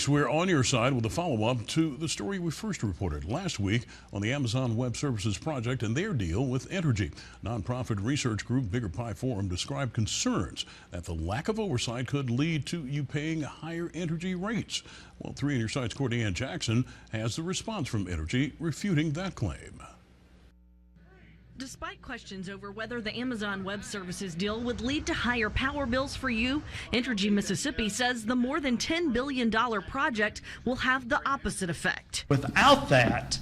We're on your side with a follow-up to the story we first reported last week on the Amazon Web Services project and their deal with Entergy. Nonprofit research group Bigger Pie Forum described concerns that the lack of oversight could lead to you paying higher Entergy rates. Well, 3 on your side's Courtney Jackson has the response from Entergy refuting that claim. Despite questions over whether the Amazon Web Services deal would lead to higher power bills for you, Entergy Mississippi says the more than $10 billion project will have the opposite effect. Without that,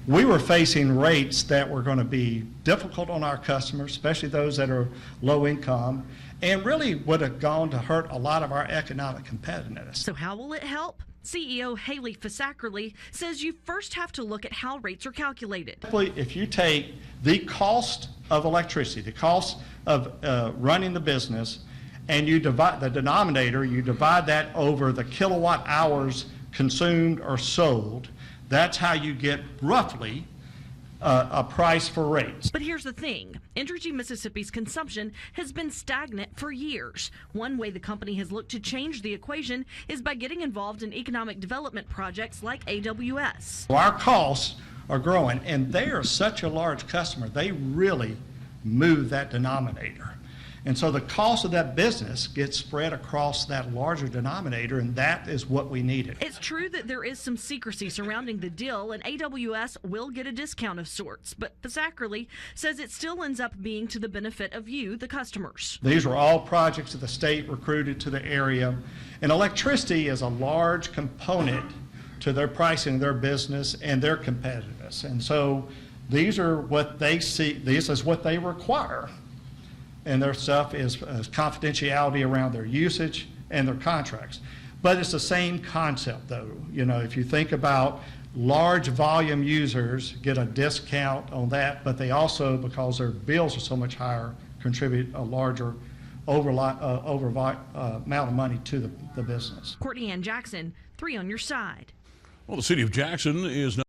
we were facing rates that were going to be difficult on our customers, especially those that are low income, and really would have gone to hurt a lot of our economic competitiveness. So how will it help? CEO Haley Fasackerly says you first have to look at how rates are calculated. If you take the cost of electricity, the cost of running the business, and you divide the denominator, you divide that over the kilowatt hours consumed or sold, that's how you get roughly a price for rates. But here's the thing. Entergy Mississippi's consumption has been stagnant for years. One way the company has looked to change the equation is by getting involved in economic development projects like AWS. Our costs are growing, and they are such a large customer, they really move that denominator. And so the cost of that business gets spread across that larger denominator, and that is what we needed. It's true that there is some secrecy surrounding the deal, and AWS will get a discount of sorts, but Fasackerly says it still ends up being to the benefit of you, the customers. These were all projects that the state recruited to the area, and electricity is a large component to their pricing, their business, and their competitiveness. And so these are what they see, this is what they require. And their stuff is confidentiality around their usage and their contracts. But it's the same concept, though. You know, if you think about large volume users get a discount on that, but they also, because their bills are so much higher, contribute a larger amount of money to the business. Courtney Jackson, 3 on your side. Well, the city of Jackson is now